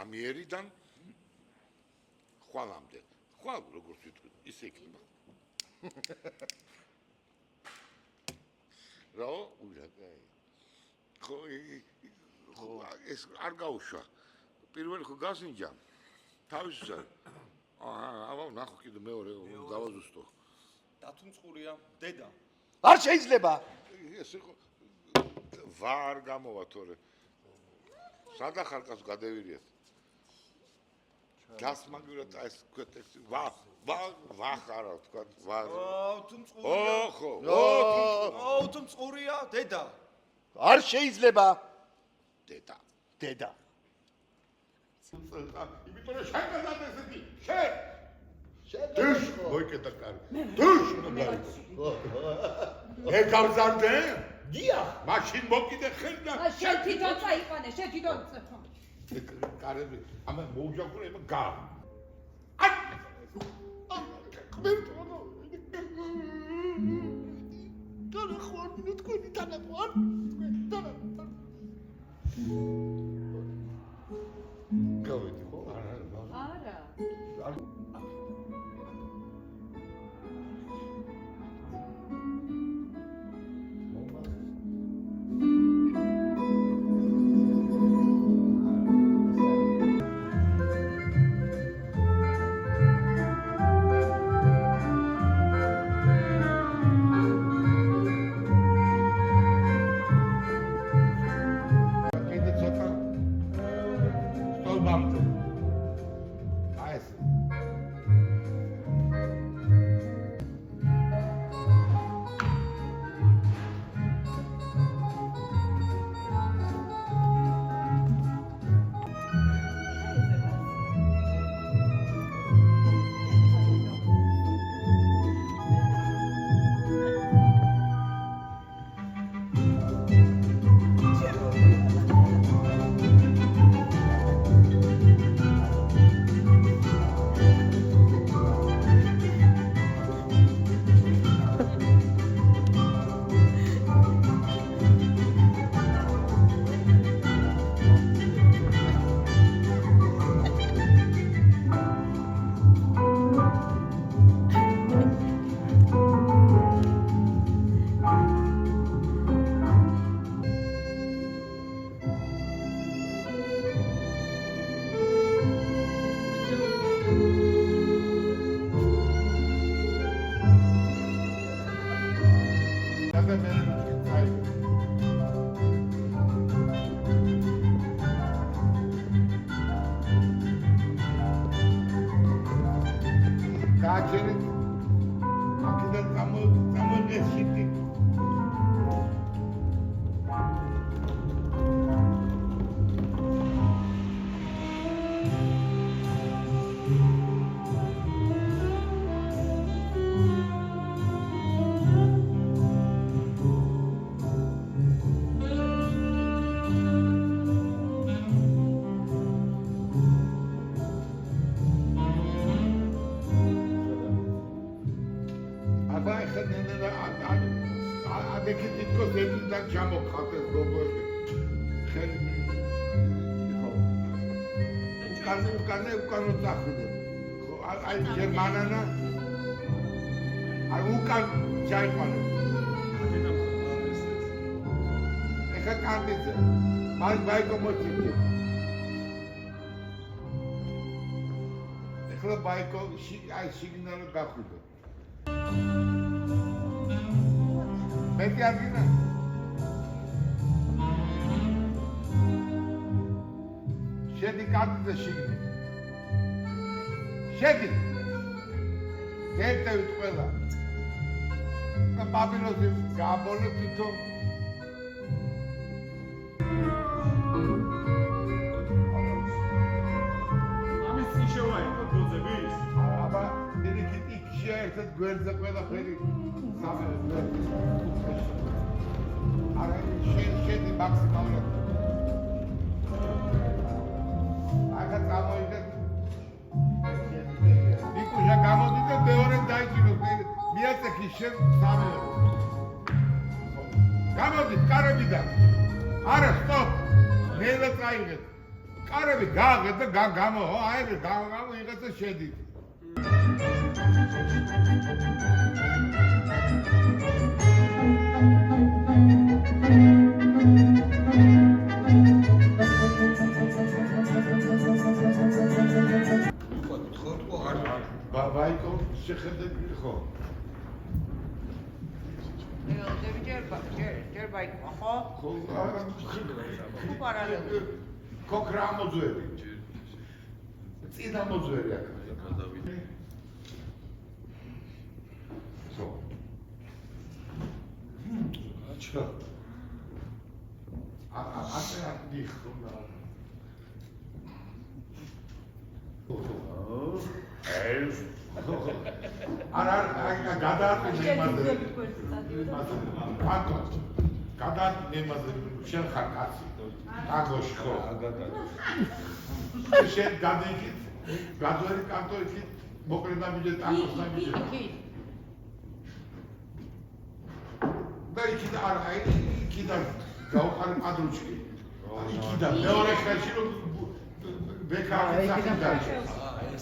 ამიერიდან ხვალამდე. ხვალ როგორც ვიტყვი, ისე იქნება. რა, ხო, ეს არ გაუშვა. პირველი ხო გასინჯა. თავისსა. აბა, ნახო კიდე მეორე დავაზუსტო. დათუმწყურია, დედა. არ შეიძლება. ეს იყო ვარ გამოვა თორე. სადახარკას გადევირიეთ. გასმაგვრად ეს კოტექსი ვა ხარა თქვა ვა. თუმწყურია. ხო. თუმწყურია, დედა. არ შეიძლება. დედა. იმიტომ რომ შენ გადადესეთი, შენ. დუშ, მოიკეთა კარი. დუშ. ეკავზარდე? დიახ. მაშინ მოკიდე ხელიდან. შენ თვითონ წაიყვანე, შენ თვითონ. კარები, ამა მოუჯახურება გა. სიგნალო გახვიდო. მეტი არგინა. შედი კარტზე შიგნით. შედი. გეტევით ყველა. და პაპილოსი გაბოლო თვითონ. ამის ისევა იყო გოძების. აბა დირექტი ერთად გვერდზე ყველაფერი სამეზე. არა შედი მაქსიმალურად. ახლა წამოიდეთ. ნიკუშა გამოდი და მეორე დაიჭირო. მიაწექი შენ სამეზე. გამოდით კარებიდან. არა, სტოპ. ნელა წაიღეთ. კარები გააღეთ და გამო, აი გამო იღეთ და შედით. ბაიკო შეხედები ხო? ჯერ ბაიკო, ხო? ქოქრა მოძვები. წინა მოძვები აქ. ხო. აჩა. ასე დიხნა. ეს არა გადაარჩენ იმაზე. აკო გადაარჩენ იმაზე შენ ხარ კაცი. აკოში ხო. შენ გადაიქით. გადაერი კანტოიქით. მოკლედა მიჯე ტაკოს დამიჯე. და იქით არა იქიდან გავყარე პადრუჩკი. იქიდან მეორე ხელში რომ ბექა აღწახდა.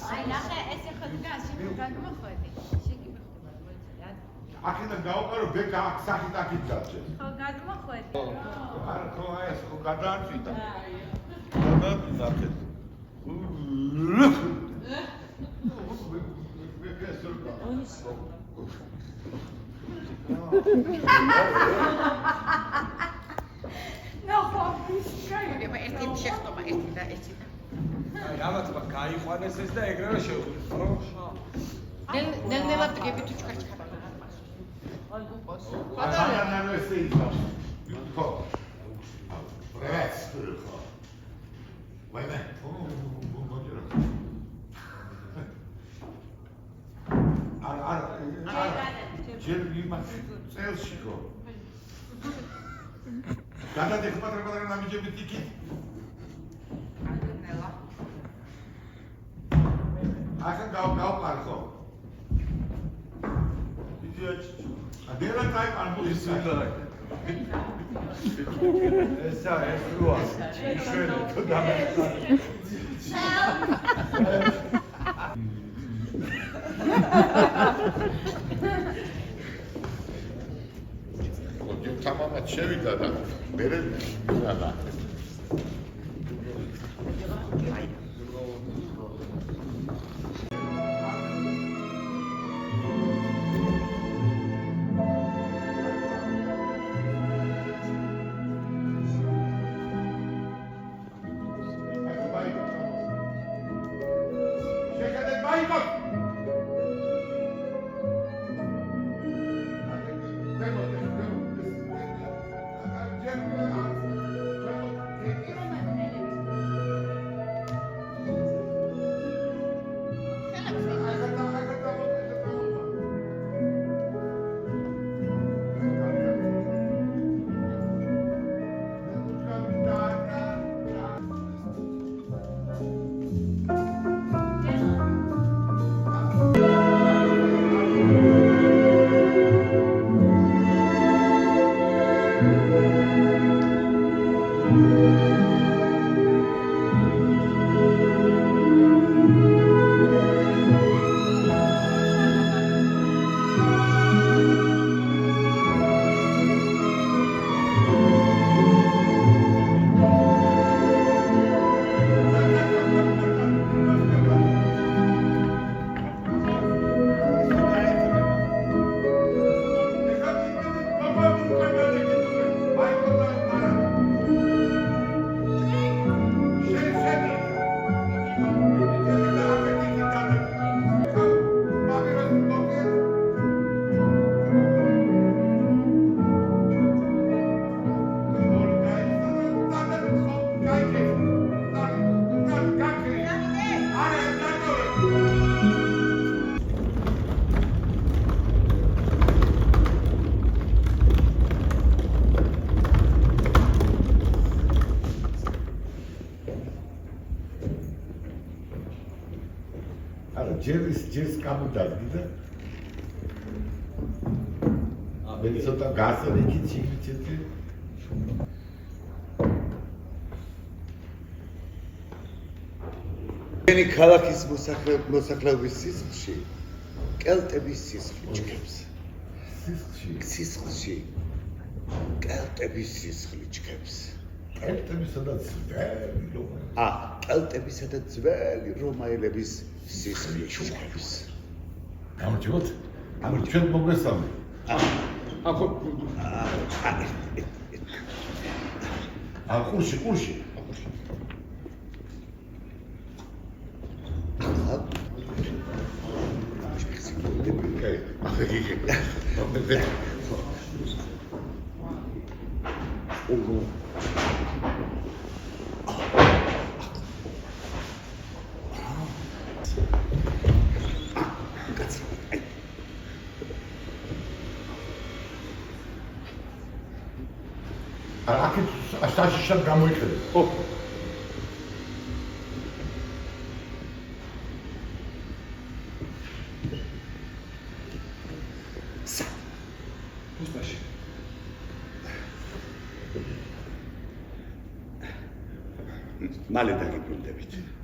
აი ნახე ესე ხოდგან შეგიმოხვედი მოიწევი აქედან გავყარო ბექა აღწახით აქით დაჭე ხო გადმოხვედი არ ხო ეს ხო გადაარჩიდა ერთი შეხტომა ერთი და ერთი აი რამაც გაიყვანეს ეს და ეგრევე შევხვდით, ხო? ნელ-ნელად დგები თუ ჩქარჩქარა. აი ეს ის ხო პრეს ხო ვაიმე არა ჯერ იმას წელში ხო გადადიხ პატრაპატრა ნამიჯებით იქით ახლა გავყარ ხო ადელა კაი პანბუს ესა ეს როა შენ თუ დამეწარე ოჯი თამამად შევიდა და მერე მიანა ჯერს გამოდარდი და მე ცოტა გასწრე იქით ჩიტი ჩვენი ქალაქის მოსახლეობის სისხლში კელტების სისხლი ჩქეფს. სისხლში კელტების სისხლი ჩქეფს. კელტებისა და ძველი რომაელების. კელტებისა და ძველი რომაელების სისხლი ჩქეფს. გამარჯობთ. ჩვენ მოგვესწავლე. ყურში. აქეთ ასაშიშად გამოიხედე. უსტაში. მალე დაგიბრუნდებით.